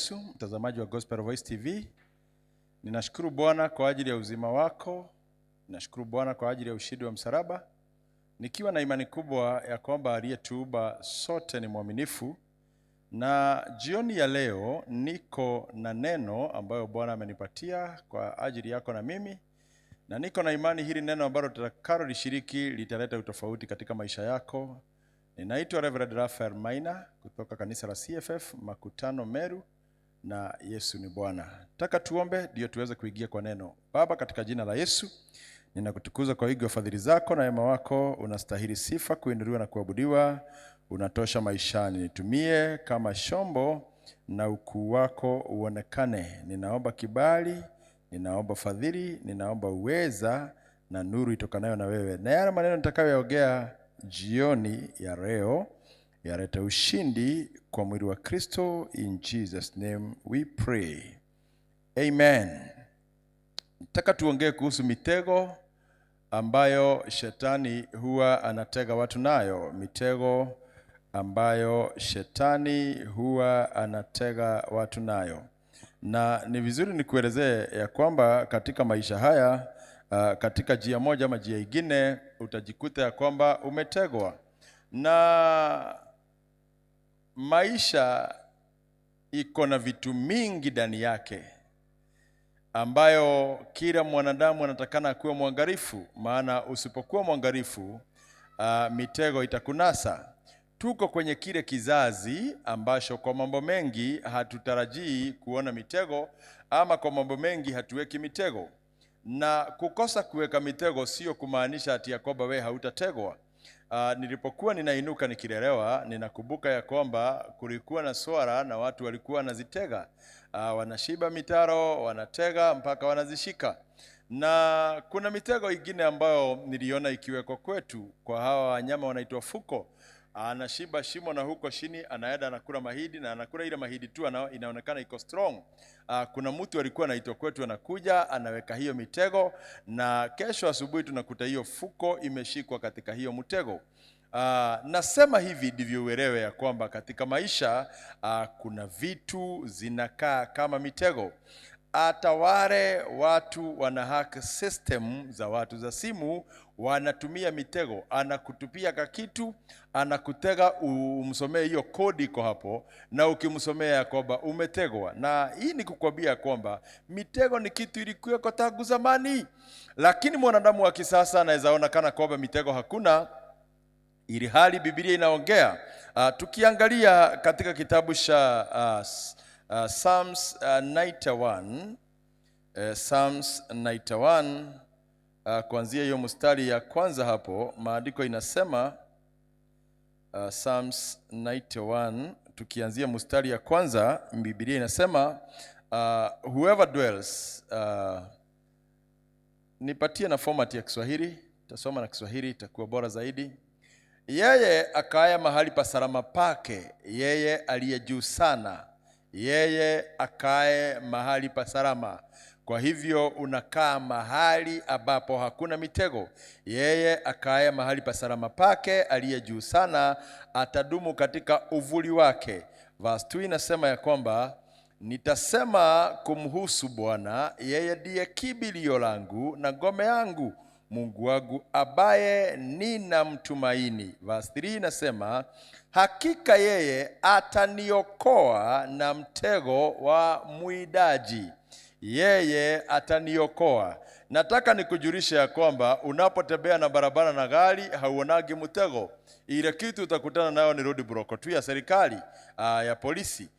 Yesu, mtazamaji wa Gospel Voice TV. Ninashukuru Bwana kwa ajili ya uzima wako. Ninashukuru Bwana kwa ajili ya ushindi wa msalaba. Nikiwa na imani kubwa ya kwamba aliyetuumba sote ni mwaminifu. Na jioni ya leo niko na neno ambayo Bwana amenipatia kwa ajili yako na mimi. Na niko na imani hili neno ambalo tutakalo lishiriki litaleta utofauti katika maisha yako. Ninaitwa Reverend Raphael Maina kutoka kanisa la CFF Makutano Meru, na Yesu ni Bwana. Nataka tuombe ndio tuweze kuingia kwa neno. Baba, katika jina la Yesu, ninakutukuza kwa wingi wa fadhili zako na wema wako. Unastahili sifa, kuinuliwa na kuabudiwa. Unatosha maishani. Nitumie kama shombo na ukuu wako uonekane. Ninaomba kibali, ninaomba fadhili, ninaomba uweza na nuru itokanayo na wewe. Na yale maneno nitakayoongea jioni ya leo yaleta ushindi kwa mwili wa Kristo. In Jesus name we pray. Amen. Nataka tuongee kuhusu mitego ambayo shetani huwa anatega watu nayo. Mitego ambayo shetani huwa anatega watu nayo. Na ni vizuri nikuelezee ya kwamba katika maisha haya, katika njia moja ama njia nyingine utajikuta ya kwamba umetegwa. Na maisha iko na vitu mingi ndani yake ambayo kila mwanadamu anatakana kuwa mwangalifu, maana usipokuwa mwangalifu mitego itakunasa. Tuko kwenye kile kizazi ambacho kwa mambo mengi hatutarajii kuona mitego, ama kwa mambo mengi hatuweki mitego. Na kukosa kuweka mitego sio kumaanisha ati ya kwamba wewe hautategwa. Nilipokuwa ninainuka nikilelewa, ninakumbuka ya kwamba kulikuwa na swara na watu walikuwa wanazitega. Wanashiba mitaro, wanatega mpaka wanazishika. Na kuna mitego ingine ambayo niliona ikiwekwa kwetu kwa hawa wanyama wanaitwa fuko. Anashiba shimo na huko chini anaenda anakula mahidi, na anakula ile mahidi tu inaonekana iko strong. Kuna mtu alikuwa anaitwa kwetu, anakuja anaweka hiyo mitego, na kesho asubuhi tunakuta hiyo fuko imeshikwa katika hiyo mtego. Nasema hivi ndivyo uelewe ya kwamba katika maisha kuna vitu zinakaa kama mitego. Hata wale watu wana hack system za watu za simu wanatumia mitego. Anakutupia kakitu, anakutega umsomee hiyo kodi iko hapo, na ukimsomea ya kwamba umetegwa. Na hii ni kukwambia kwamba mitego ni kitu ilikuweko tangu zamani, lakini mwanadamu wa kisasa anaweza ona kana kwamba mitego hakuna, ili hali Biblia inaongea. Tukiangalia katika kitabu cha Psalms 91, Psalms 91, kuanzia hiyo mstari ya kwanza hapo, maandiko inasema Psalms 91, tukianzia mstari ya kwanza, Biblia inasema whoever dwells, nipatie na format ya Kiswahili, tasoma na Kiswahili itakuwa bora zaidi. Yeye akaye mahali pa salama pake, yeye aliye juu sana, yeye akae mahali pa salama. Kwa hivyo unakaa mahali ambapo hakuna mitego. Yeye akae mahali pa salama pake, aliye juu sana, atadumu katika uvuli wake. Verse 2 inasema ya kwamba nitasema kumhusu Bwana, yeye ndiye kimbilio langu na ngome yangu, Mungu wangu ambaye ninamtumaini. Verse 3 inasema hakika yeye ataniokoa na mtego wa mwidaji. Yeye ataniokoa. Nataka nikujulisha ya kwamba unapotembea na barabara na gari hauonagi mtego. Ile kitu utakutana nayo ni roadblock tu ya serikali, ya polisi.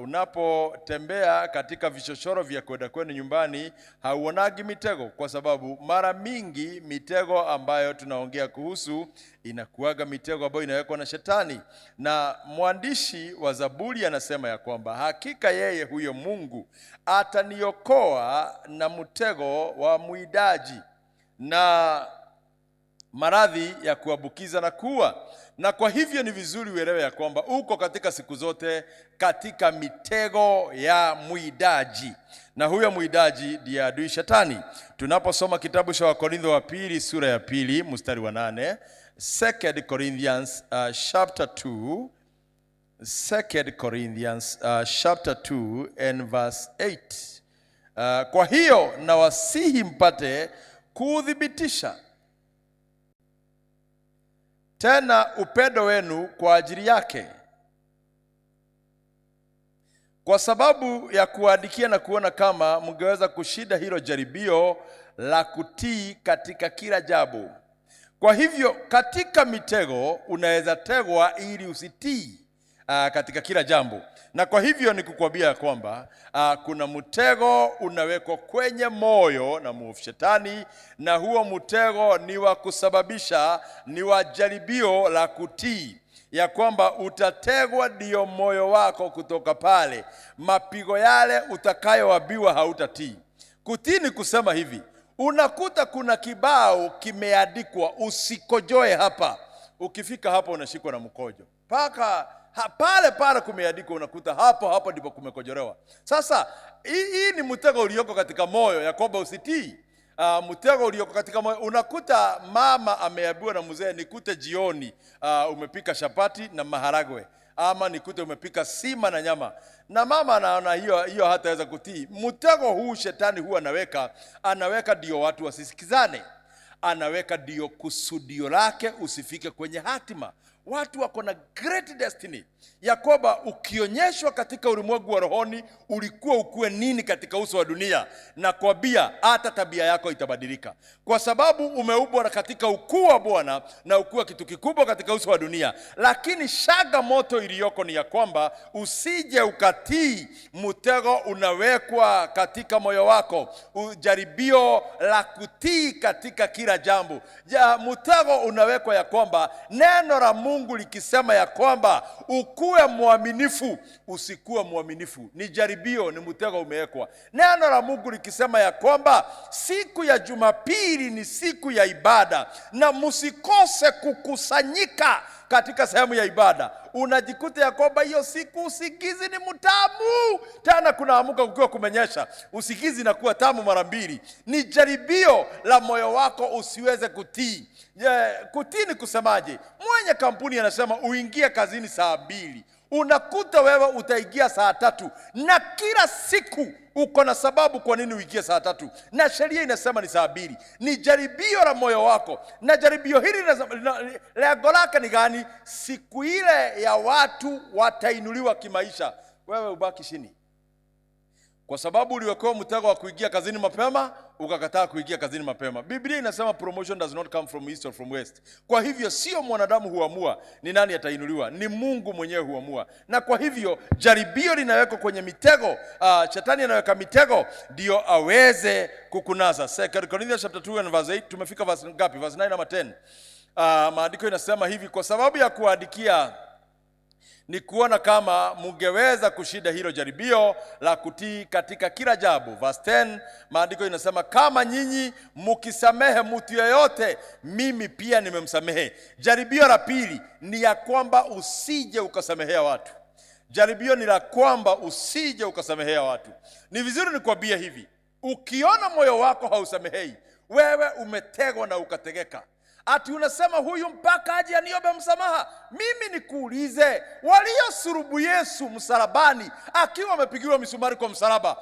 Unapotembea katika vichochoro vya kwenda kwenu nyumbani hauonagi mitego, kwa sababu mara mingi mitego ambayo tunaongea kuhusu inakuaga mitego ambayo inawekwa na shetani. Na mwandishi wa Zaburi anasema ya kwamba hakika yeye huyo Mungu ataniokoa na mtego wa mwidaji na maradhi ya kuambukiza na kuua. Na kwa hivyo ni vizuri uelewe ya kwamba uko katika siku zote katika mitego ya mwidaji, na huyo mwidaji ndiye adui shetani. Tunaposoma kitabu cha Wakorintho wa pili sura ya 2 mstari wa 8, 2 Corinthians chapter 2 2 Corinthians chapter 2 and verse 8. Kwa hiyo nawasihi mpate kudhibitisha tena upendo wenu kwa ajili yake, kwa sababu ya kuadikia na kuona kama mngeweza kushinda hilo jaribio la kutii katika kila jambo. Kwa hivyo katika mitego unaweza tegwa ili usitii katika kila jambo. Na kwa hivyo ni kukwambia kwamba kuna mtego unawekwa kwenye moyo na mwovu Shetani, na huo mtego ni wa kusababisha, ni wa jaribio la kutii, ya kwamba utategwa ndio moyo wako kutoka pale mapigo yale utakayoambiwa hautatii. Kutii ni kusema hivi, unakuta kuna kibao kimeandikwa usikojoe hapa, ukifika hapo unashikwa na mkojo paka pale kumeandikwa, unakuta hapo ndipo kumekojolewa. Sasa hii ni mtego ulioko katika moyo ya kwamba usitii. Mtego ulioko katika moyo, unakuta mama ameambiwa na mzee, nikute jioni umepika chapati na maharagwe, ama nikute umepika sima na nyama, na mama anaona hiyo hataweza kutii. Mtego huu Shetani huwa anaweka ndio watu wasisikizane, anaweka ndio kusudio lake usifike kwenye hatima. Watu wako na great destiny ya kwamba ukionyeshwa katika ulimwengu wa rohoni ulikuwa ukue nini katika uso wa dunia, na kwambia hata tabia yako itabadilika, kwa sababu umeumbwa katika ukuu wa Bwana na ukua kitu kikubwa katika uso wa dunia. Lakini shaga moto iliyoko ni ya kwamba usije ukatii. Mtego unawekwa katika moyo wako, jaribio la kutii katika kila jambo. Mtego unawekwa ya kwamba neno la Mungu likisema ya kwamba ukuwe mwaminifu, usikuwe mwaminifu, ni jaribio, ni mtego umewekwa. Neno la Mungu likisema ya kwamba siku ya Jumapili ni siku ya ibada na msikose kukusanyika katika sehemu ya ibada, unajikuta ya kwamba hiyo siku usigizi ni mtamu, tena kunaamuka kukiwa kumenyesha, usigizi inakuwa tamu mara mbili. Ni jaribio la moyo wako usiweze kutii. Kutii ni kusemaje? Mwenye kampuni anasema uingie kazini saa 2, unakuta wewe utaingia saa 3, na kila siku uko na sababu kwa nini uingie saa 3, na sheria inasema ni saa 2. Ni jaribio la moyo wako, na jaribio hili lengo lake ni gani? Siku ile ya watu watainuliwa kimaisha, wewe ubaki chini, kwa sababu uliwekewa mtego wa kuingia kazini mapema, ukakataa kuingia kazini mapema. Biblia inasema promotion does not come from east or from west. Kwa hivyo sio mwanadamu huamua ni nani atainuliwa, ni Mungu mwenyewe huamua. Na kwa hivyo jaribio linawekwa kwenye mitego. Shetani anaweka mitego ndio aweze kukunasa. 2 Corinthians chapter 2 and verse 8. Tumefika verse ngapi? Verse 9 ama 10. Maandiko inasema hivi, kwa sababu ya kuadikia ni kuona kama mungeweza kushinda hilo jaribio la kutii katika kila jambo. Verse 10, maandiko inasema kama nyinyi mkisamehe mtu yeyote, mimi pia nimemsamehe. Jaribio la pili ni ya kwamba usije ukasamehea watu. Jaribio ni la kwamba usije ukasamehea watu. Ni vizuri nikwambie hivi, ukiona moyo wako hausamehei, wewe umetegwa na ukategeka. Ati unasema huyu mpaka aje aniombe msamaha. Mimi nikuulize, waliosulubu Yesu msalabani akiwa amepigiwa misumari kwa msalaba,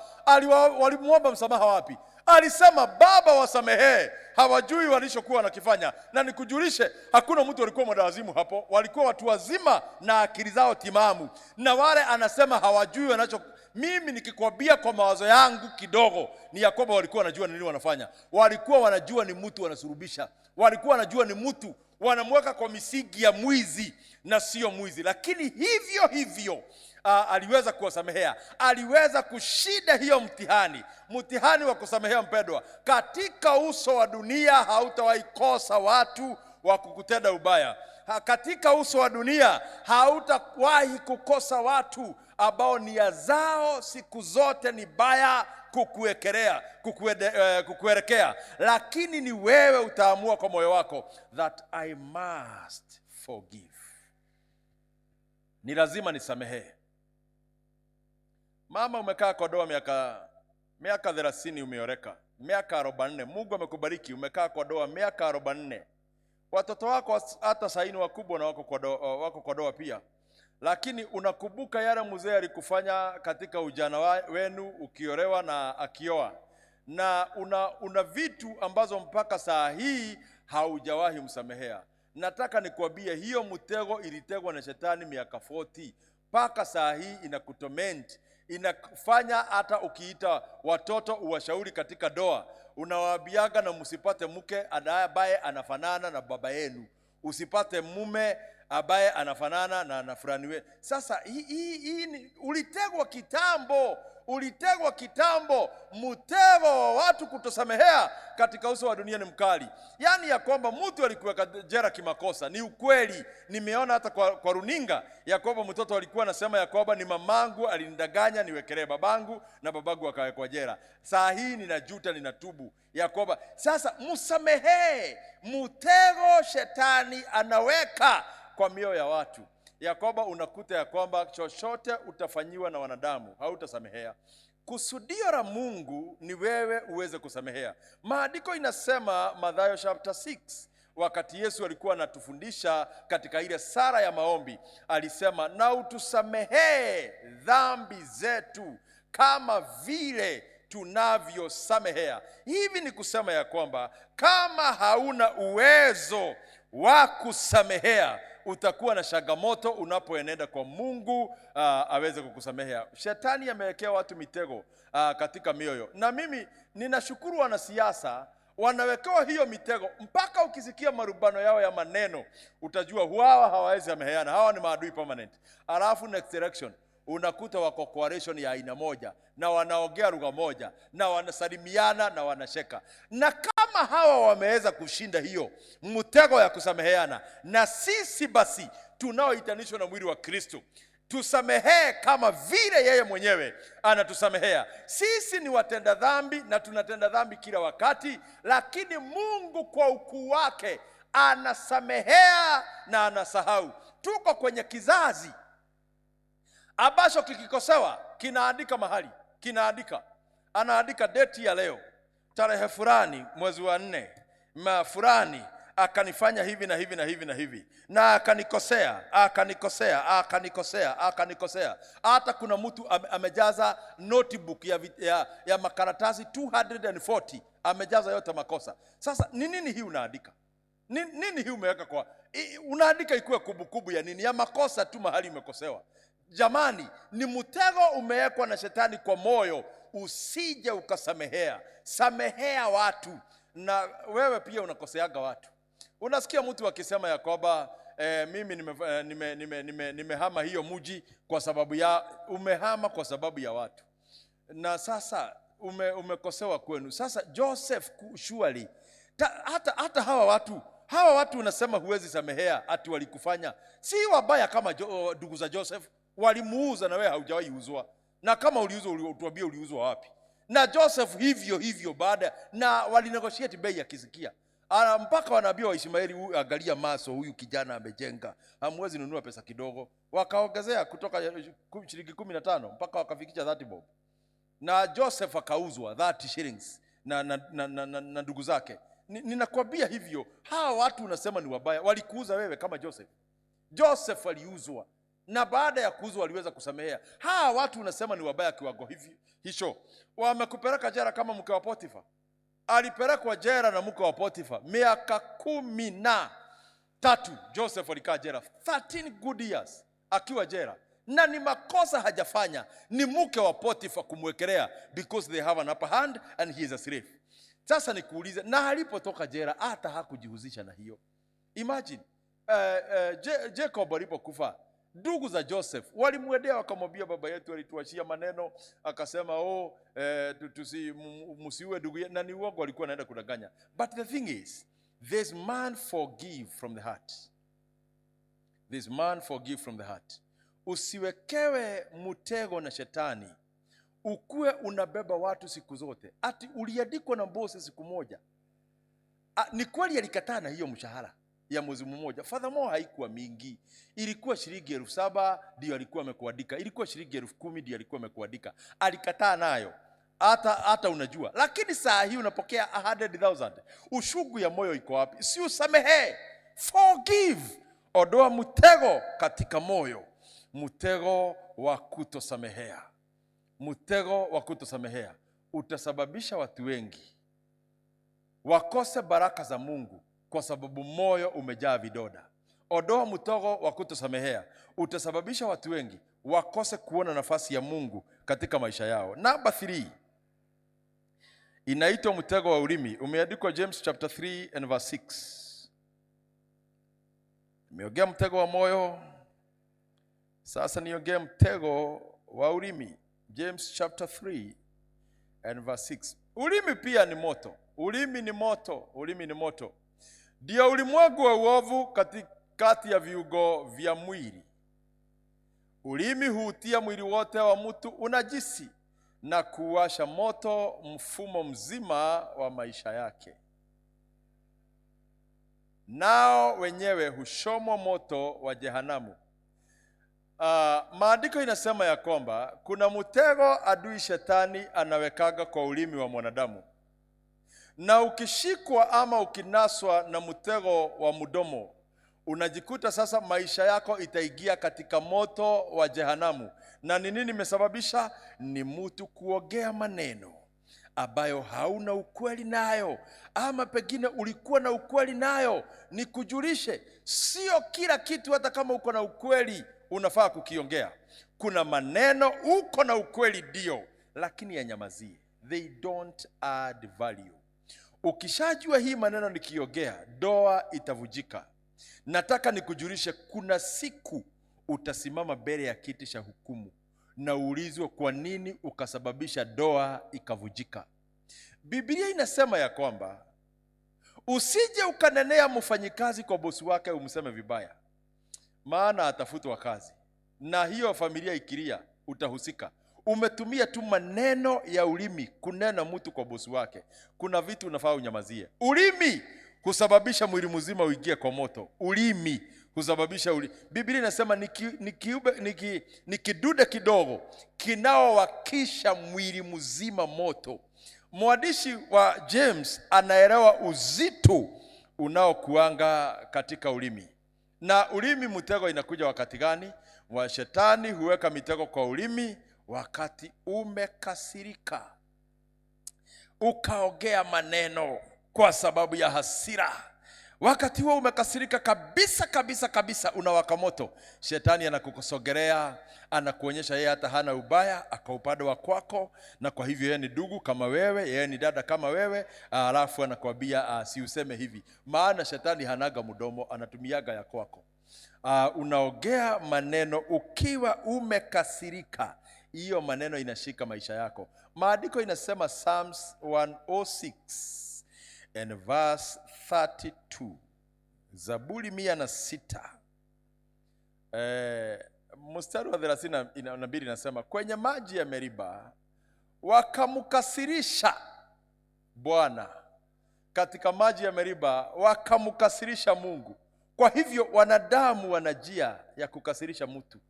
walimuomba msamaha wapi? Alisema Baba wasamehee, hawajui walichokuwa wanakifanya. Na nikujulishe, hakuna mtu alikuwa mwadawazimu hapo, walikuwa watu wazima na akili zao timamu. Na wale anasema hawajui wanacho, mimi nikikwambia kwa mawazo yangu kidogo, ni ya kwamba walikuwa wanajua nini wanafanya. Walikuwa wanajua ni mtu wanasurubisha, walikuwa wanajua ni mtu wanamweka kwa misingi ya mwizi na sio mwizi. Lakini hivyo aliweza kuwasamehea, aliweza kushinda hiyo mtihani wa kusamehea. Mpendwa, katika uso wa dunia hautawahi kosa watu wa kukutenda ubaya. Katika uso wa dunia hautawahi kukosa watu ambao nia zao siku zote ni baya kukuelekea, lakini ni wewe utaamua kwa moyo wako that I must forgive. Ni lazima nisamehe. Mama, umekaa kwa ndoa miaka 30, umeoreka miaka 44. Mungu amekubariki, umekaa kwa ndoa miaka 44. Watoto wako hata saini wakubwa na wako kwa ndoa pia. lakini unakumbuka yale mzee alikufanya katika ujana wenu ukiolewa na akioa, na una vitu ambazo mpaka saa hii haujawahi msamehea. Nataka nikwambie hiyo mtego ilitegwa na shetani miaka 40, mpaka saa hii inakutorment, inafanya hata ukiita watoto uwashauri katika doa, unawaambiaga na msipate mke ambaye anafanana na baba yenu, usipate mume ambaye anafanana na fulani wewe. Sasa hii ulitegwa kitambo, ulitegwa kitambo. Mtego wa watu kutosamehea katika uso wa dunia ni mkali. Yaani ya kwamba mtu alikuwa jela kimakosa, ni ukweli. Nimeona hata kwa runinga ya kwamba mtoto alikuwa anasema ya kwamba ni mamangu alinidanganya niwekelee babangu, na babangu akawekwa jela. Saa hii ninajuta, ninatubu ya kwamba sasa msamehee. Mtego shetani anaweka kwa mioyo ya watu ya kwamba unakuta ya kwamba chochote utafanyiwa na wanadamu hautasamehea. Kusudio la Mungu ni wewe uweze kusamehea. Maandiko inasema Mathayo chapter 6, wakati Yesu alikuwa anatufundisha katika ile sala ya maombi, alisema na utusamehee dhambi zetu kama vile tunavyosamehea. Hivi ni kusema ya kwamba kama hauna uwezo wa kusamehea, utakuwa na changamoto unapoenenda kwa Mungu aweze kukusamehea. Shetani amewekea watu mitego katika mioyo, na mimi ninashukuru wanasiasa wanawekewa hiyo mitego, mpaka ukisikia marubano yao ya maneno utajua hawa hawawezi sameheana, hawa ni maadui permanent. Alafu next election unakuta wako coalition ya aina moja, na wanaongea lugha moja, na wanasalimiana na wanasheka. Na kama hawa wameweza kushinda hiyo mtego ya kusameheana, na sisi basi tunaoitanishwa na mwili wa Kristo tusamehee kama vile yeye mwenyewe anatusamehea. Sisi ni watenda dhambi na tunatenda dhambi kila wakati, lakini Mungu kwa ukuu wake anasamehea na anasahau. Tuko kwenye kizazi ambacho kikikosewa kinaandika mahali, anaandika date ya leo, tarehe fulani mwezi wa 4 fulani akanifanya hivi na hivi na hivi na hivi, na akanikosea. Hata kuna mtu amejaza notebook ya makaratasi 240, amejaza yote makosa. Sasa ni nini hii unaandika? Nini hii umeweka unaandika ikuwe kumbukumbu ya nini? Ya makosa tu mahali umekosewa. Jamani, ni mtego umewekwa na shetani kwa moyo, usije ukasamehea. Samehea watu, na wewe pia unakoseaga watu. Unasikia mtu akisema ya kwamba mimi nimehama hiyo mji kwa sababu ya umehama kwa sababu ya watu, na sasa umekosewa kwenu. Sasa Joseph surely hata hawa watu unasema huwezi samehea, ati walikufanya si wabaya kama ndugu za Joseph, walimuuza na wewe haujawahi uzwa. Na kama uliuzwa utuambie uliuzwa wapi? Na Joseph hivyo baada, na walinegotiate bei akisikia. Mpaka wanaambia Waishmaeli, angalia maso huyu kijana amejenga, hamwezi nunua pesa kidogo. Wakaongezea kutoka shilingi 15 mpaka wakafikisha 30 bob. Na Joseph akauzwa 30 shillings na ndugu zake. Ninakwambia hivyo, hawa watu unasema ni wabaya, walikuuza wewe kama Joseph. Joseph aliuzwa, na baada ya kuuzwa waliweza kusamehea. Hawa watu unasema ni wabaya kiwango hicho. Wamekupeleka jela kama mke wa Potifa. Alipelekwa jela na mke wa Potifa miaka 13. Joseph alikaa jela 13 good years akiwa jela, na ni makosa hajafanya, ni mke wa Potifa kumwekelea, because they have an upper hand and he is a slave. Sasa nikuulize, na alipotoka jela hata hakujihusisha na hiyo. Imagine Jacob alipokufa, ndugu za Joseph walimwendea wakamwambia, baba yetu alituachia maneno, akasema msiue ndugu, na ni uongo, alikuwa anaenda kudanganya. But the thing is, this man forgive from the heart. This man forgive from the heart. Usiwekewe mtego na shetani ukue unabeba watu siku zote. Ati uliandikwa na bosi siku moja. Ni kweli alikataa na hiyo mshahara ya mwezi mmoja. Furthermore haikuwa mingi. Ilikuwa shilingi 7,000 ndio alikuwa amekuandika. Ilikuwa shilingi 10,000 ndio alikuwa amekuandika. Alikataa nayo. Hata unajua. Lakini saa hii unapokea 100,000. Ushugu ya moyo iko wapi? Si usamehe. Forgive. Ondoa mtego katika moyo. mtego wa kutosamehea. Mtego wa kutosamehea utasababisha watu wengi wakose baraka za Mungu kwa sababu moyo umejaa vidoda. Ondoa mtego wa kutosamehea, utasababisha watu wengi wakose kuona nafasi ya Mungu katika maisha yao. Number 3 inaitwa mtego wa ulimi. Umeandikwa James chapter 3 and verse 6. Nimeongea mtego wa moyo, sasa niongee mtego wa ulimi. James chapter 3 and verse 6. Ulimi pia ni moto. Ulimi ni moto. Ulimi ni moto. Ndio ulimwengu wa uovu katikati ya viungo vya mwili. Ulimi huutia mwili wote wa mtu unajisi na kuwasha moto mfumo mzima wa maisha yake. Nao wenyewe hushomwa moto wa jehanamu. Maandiko inasema ya kwamba kuna mtego adui shetani anawekaga kwa ulimi wa mwanadamu. Na ukishikwa ama ukinaswa na mtego wa mdomo, unajikuta sasa maisha yako itaingia katika moto wa jehanamu. Na ni nini imesababisha? Ni mtu kuongea maneno ambayo hauna ukweli nayo, ama pengine ulikuwa na ukweli nayo. Nikujulishe, sio kila kitu hata kama uko na ukweli unafaa kukiongea. Kuna maneno uko na ukweli ndio, lakini yanyamazie. They don't add value. Ukishajua hii maneno nikiongea, doa itavujika. Nataka nikujulishe, kuna siku utasimama mbele ya kiti cha hukumu na uulizwe kwa nini ukasababisha doa ikavujika. Biblia inasema ya kwamba usije ukanenea mfanyikazi kwa bosi wake umseme vibaya, maana atafutwa kazi, na hiyo familia ikilia utahusika. Umetumia tu maneno ya ulimi kunena mtu kwa bosi wake. Kuna vitu unafaa unyamazie. Ulimi husababisha mwili mzima uingie kwa moto. Ulimi husababisha Biblia inasema ni kidude kidogo kinaowakisha mwili mzima moto. Mwandishi wa James anaelewa uzito unaokuanga katika ulimi. Na ulimi, mtego inakuja wakati gani? Wa shetani huweka mitego kwa ulimi wakati umekasirika, ukaongea maneno kwa sababu ya hasira. Wakati huo umekasirika kabisa, unawaka moto. Shetani anakusogelea, anakuonyesha yeye hata hana ubaya, aka upande wa kwako, na kwa hivyo yeye ni ndugu kama wewe, yeye ni dada kama wewe. Alafu anakuambia si useme hivi, maana shetani hanaga mdomo, anatumiaga ya kwako. Unaongea maneno ukiwa umekasirika, hiyo maneno inashika maisha yako. Maandiko inasema Psalms 106 and verse 32. Zaburi 106 mstari wa 32 inasema, kwenye maji ya Meriba wakamkasirisha Bwana. Katika maji ya Meriba wakamkasirisha Mungu. Kwa hivyo wanadamu wana njia ya kukasirisha mtu.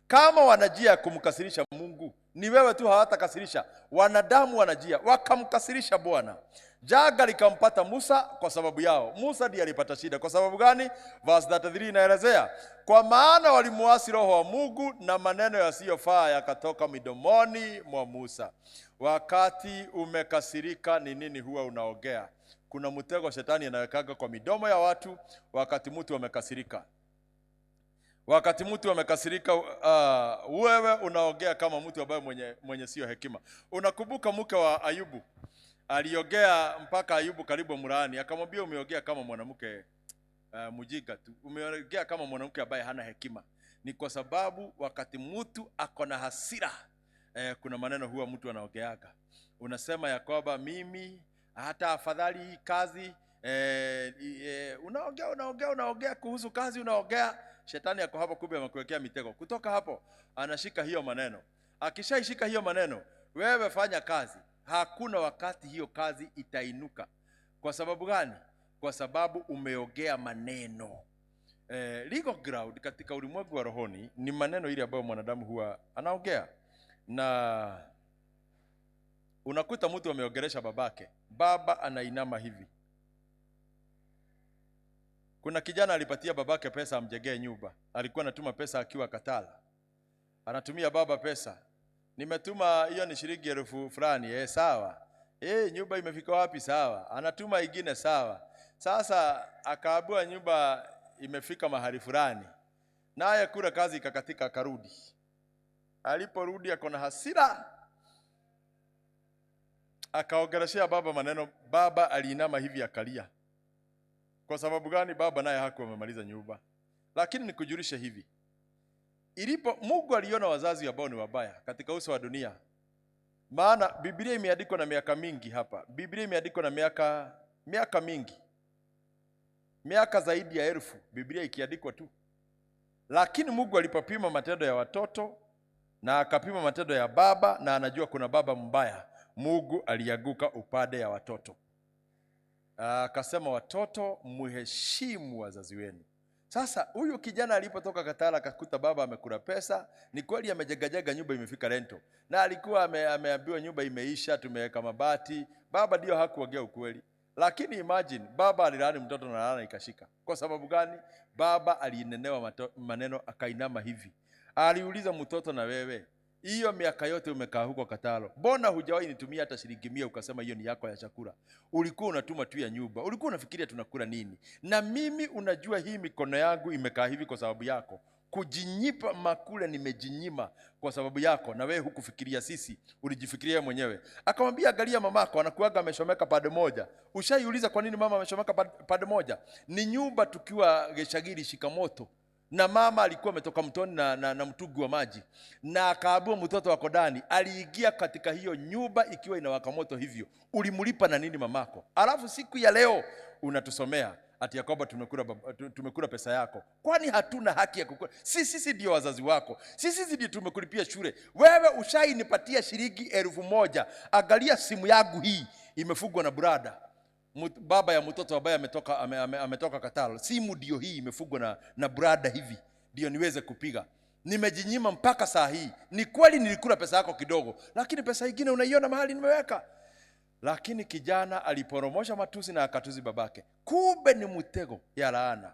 Kama wana njia ya kumkasirisha Mungu, ni wewe tu hawatakasirisha. Wanadamu wana njia, wakamkasirisha Bwana. Jaga likampata Musa kwa sababu yao. Musa ndiye alipata shida. Kwa sababu gani? Verse 33 inaelezea, kwa maana walimuasi Roho wa Mungu na maneno yasiyofaa yakatoka midomoni mwa Musa. Wakati umekasirika, ni nini huwa unaongea? Kuna mtego shetani anawekaga kwa midomo ya watu wakati mtu amekasirika. Wakati mtu amekasirika, wewe unaongea kama mtu ambaye mwenye sio hekima. Unakumbuka mke wa Ayubu? Aliongea mpaka Ayubu karibu mlaani, akamwambia umeongea kama mwanamke mjinga tu. Umeongea kama mwanamke ambaye hana hekima. Ni kwa sababu wakati mtu ako na hasira, kuna maneno huwa mtu anaongeaga. Unasema ya kwamba mimi hata afadhali hii kazi, unaongea kuhusu kazi, unaongea. Shetani yako hapo, kumbe amekuwekea mitego. Kutoka hapo anashika hiyo maneno. Akishaishika hiyo maneno, wewe fanya kazi. Hakuna wakati hiyo kazi itainuka. Kwa sababu gani? Kwa sababu umeongea maneno. Legal ground katika ulimwengu wa rohoni ni maneno ile ambayo mwanadamu huwa anaongea. Na unakuta mtu ameongelesha babake. Baba anainama hivi. Kuna kijana alipatia babake pesa amjengee nyumba. Alikuwa anatuma pesa akiwa Katala. anatumia baba pesa. Nimetuma hiyo ni shilingi 1000 fulani, sawa. Nyumba imefika wapi? Sawa. Anatuma ingine, sawa. Sasa akaabua nyumba imefika mahali fulani, naye kula kazi ikakatika, akarudi. Aliporudi akona hasira, akaongeleshea baba maneno. Baba aliinama hivi akalia. Kwa sababu gani? Baba naye hakuwa amemaliza nyumba. Lakini nikujulishe hivi, Mungu aliona wazazi ambao ni wabaya katika uso wa dunia. Maana Biblia imeandikwa na miaka mingi hapa. Biblia imeandikwa na miaka mingi. Miaka zaidi ya 1000 Biblia ikiandikwa tu. Lakini Mungu alipopima matendo ya watoto na akapima matendo ya baba, na anajua kuna baba mbaya, Mungu alianguka upande ya watoto. Akasema, watoto muheshimu wazazi wenu. Sasa huyu kijana alipotoka Katala akakuta baba amekula pesa. Ni kweli amejegajaga nyumba imefika rento, na alikuwa ameambiwa nyumba imeisha, tumeweka mabati. Baba ndio hakuongea ukweli. Lakini imagine, baba alilaani mtoto na laana ikashika. Kwa sababu gani? Baba alinenewa maneno, akainama hivi. Aliuliza mtoto, na wewe hiyo miaka yote umekaa huko Katalo, mbona hujawahi nitumia hata shilingi 100 ukasema hiyo ni yako ya chakula? Ulikuwa unatuma tu ya nyumba. Ulikuwa unafikiria tunakula nini? Na mimi unajua hii mikono yangu imekaa hivi kwa sababu yako. Kujinyipa makule nimejinyima kwa sababu yako, na wewe hukufikiria sisi, ulijifikiria mwenyewe. Akamwambia, angalia mamako anakuaga ameshomeka pande moja. Ushaiuliza kwa nini mama ameshomeka pande moja? Ni nyumba tukiwa Geshagiri Shikamoto, na mama alikuwa ametoka mtoni na mtungi wa maji, na akaabua mtoto wako ndani. Aliingia katika hiyo nyumba ikiwa inawaka moto hivyo. Ulimlipa na nini mamako? Alafu siku ya leo unatusomea ati ya kwamba tumekula pesa yako. Kwani hatuna haki ya kukula? Sisi ndio wazazi wako, sisi ndio tumekulipia shule. Wewe ushainipatia shilingi 1000. Angalia simu yangu hii imefungwa na brada, baba ya mtoto ambaye ametoka Katalo. Simu ndio hii imefungwa na brada hivi ndio niweze kupiga. Nimejinyima mpaka saa hii. Ni kweli nilikula pesa yako kidogo, lakini pesa nyingine unaiona mahali nimeweka. Lakini kijana aliporomosha matusi na akatuzi babake. Kumbe ni mtego ya laana.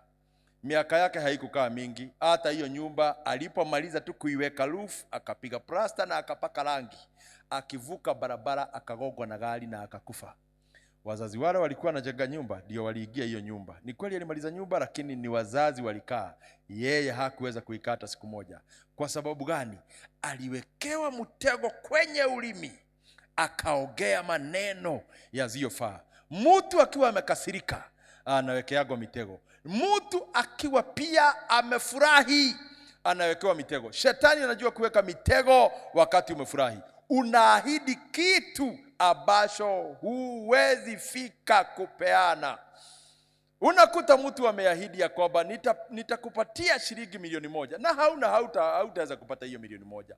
Miaka yake haikukaa mingi. Hata hiyo nyumba alipomaliza tu kuiweka roof, akapiga plasta na akapaka rangi, akivuka barabara akagongwa na gari na akakufa. Wazazi wale walikuwa wanajenga nyumba ndio waliingia hiyo nyumba. Ni kweli alimaliza nyumba, lakini ni wazazi walikaa. Yeye hakuweza kuikata siku moja. Kwa sababu gani? Aliwekewa mtego kwenye ulimi, akaongea maneno yasiyofaa. Mtu akiwa amekasirika anawekeagwa mitego. Mtu akiwa pia amefurahi anawekewa mitego. Shetani anajua kuweka mitego wakati umefurahi. Unaahidi kitu ambacho huwezi fika kupeana. Unakuta mtu ameahidi ya kwamba nitakupatia shilingi 1,000,000 na hautaweza kupata hiyo 1,000,000.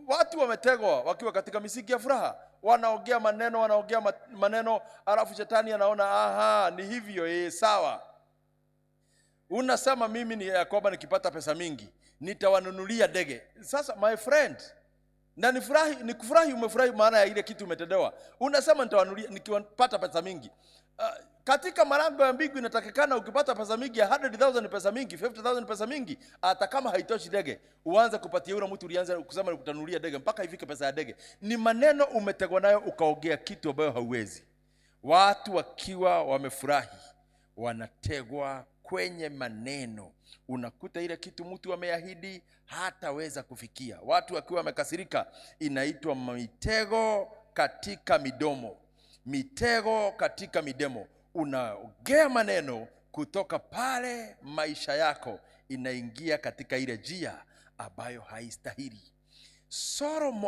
Watu wametegwa wakiwa katika misingi ya furaha, wanaongea maneno, alafu shetani anaona ni hivyo, sawa. Unasema mimi ni kwamba nikipata pesa mingi nitawanunulia ndege. Sasa my friend, na nikufurahi umefurahi maana ya ile kitu umetendewa. Unasema nitawanunulia nikipata pesa mingi. Katika malango ya mbingu inatakikana ukipata pesa mingi, 100,000 pesa mingi, 50,000 pesa mingi, hata kama haitoshi ndege, uanze kupatia yule mtu ulianza kusema nitanunulia ndege mpaka ifike pesa ya ndege. Ni maneno umetegwa nayo ukaongea kitu ambayo hauwezi. Watu wakiwa wamefurahi wanategwa kwenye maneno. Unakuta ile kitu mtu ameahidi hataweza kufikia. Watu wakiwa wamekasirika inaitwa mitego katika midomo. Mitego katika midomo. Unaongea maneno kutoka pale, maisha yako inaingia katika ile njia ambayo haistahili.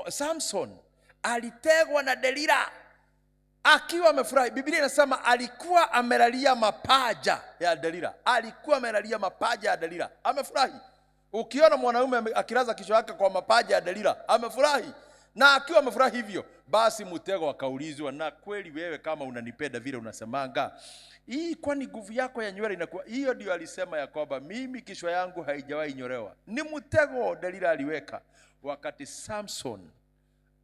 Samson alitegwa na Delila akiwa amefurahi. Biblia inasema alikuwa amelalia mapaja ya Delila. Alikuwa amelalia mapaja ya Delila, amefurahi. Ukiona mwanaume akilaza kichwa yake kwa mapaja ya Delila, amefurahi. Na akiwa amefurahi hivyo, basi mtego akaulizwa, na kweli wewe kama unanipenda vile unasemanga, hii kwani nguvu yako ya nywele inakuwa hiyo? Ndio alisema ya kwamba mimi kichwa yangu haijawahi nyolewa. Ni mtego Delila aliweka wakati Samson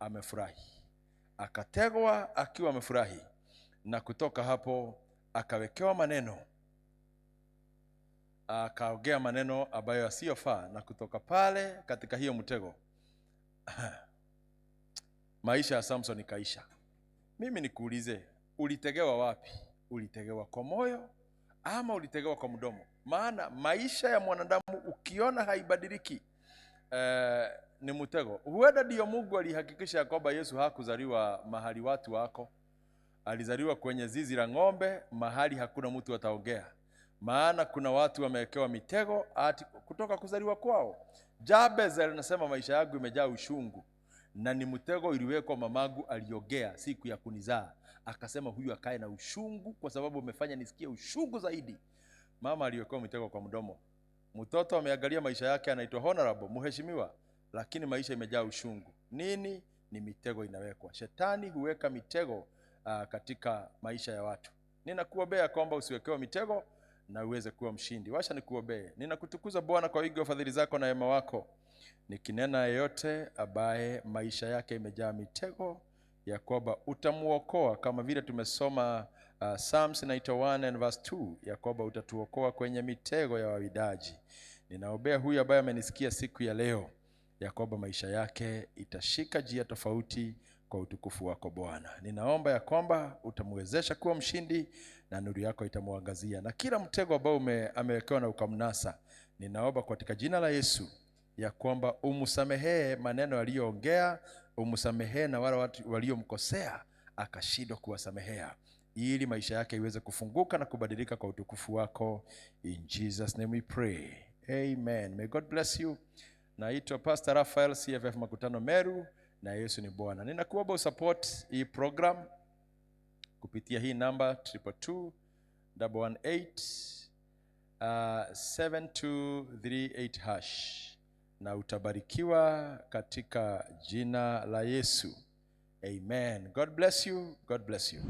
amefurahi. Akategwa akiwa amefurahi, na kutoka hapo akawekewa maneno, akaongea maneno ambayo yasiyofaa, na kutoka pale katika hiyo mtego Maisha ya Samson ikaisha. Mimi nikuulize, ulitegewa wapi? Ulitegewa kwa moyo ama ulitegewa kwa mdomo? Maana maisha ya mwanadamu ukiona haibadiliki, ni mtego. Huenda ndio Mungu alihakikisha kwamba Yesu hakuzaliwa mahali watu wako. Alizaliwa kwenye zizi la ng'ombe, mahali hakuna mtu ataongea. Maana kuna watu wamewekewa mitego ati kutoka kuzaliwa kwao. Jabez anasema maisha yangu imejaa ushungu, na ni mtego iliwekwa. Mamangu aliogea siku ya kunizaa, akasema huyu akae na ushungu kwa sababu umefanya nisikie ushungu zaidi. Mama aliwekewa mitego kwa mdomo. Mtoto ameangalia maisha yake, anaitwa honorable, mheshimiwa, lakini maisha imejaa ushungu. Nini? Ni mitego inawekwa. Shetani huweka mitego katika maisha ya watu. Ninakuombea kwamba usiwekewe mitego na uweze kuwa mshindi. Wacha nikuombee. Ninakutukuza Bwana kwa wingi wa fadhili zako na wema wako. Nikinena yeyote ambaye maisha yake imejaa mitego, ya kwamba utamuokoa, kama vile tumesoma Psalms 91 and verse 2, ya kwamba utatuokoa kwenye mitego ya wawindaji. Ninaombea huyu ambaye amenisikia siku ya leo, ya kwamba maisha yake itashika njia tofauti kwa utukufu wako Bwana. Ninaomba ya kwamba utamwezesha kuwa mshindi na nuru yako itamwangazia, na kila mtego ambao amewekewa na ukamnasa, ninaomba katika jina la Yesu ya kwamba umsamehee maneno aliyoongea, umsamehee na wale watu waliomkosea akashindwa kuwasamehea, ili maisha yake iweze kufunguka na kubadilika kwa utukufu wako. In Jesus name we pray. Amen. May God bless you. Naitwa Pastor Raphael, CFF Makutano Meru, na Yesu ni Bwana. Ninakuomba usupport hii program kupitia hii namba 222-118 7238#, na utabarikiwa katika jina la Yesu. Amen. God bless you. God bless you.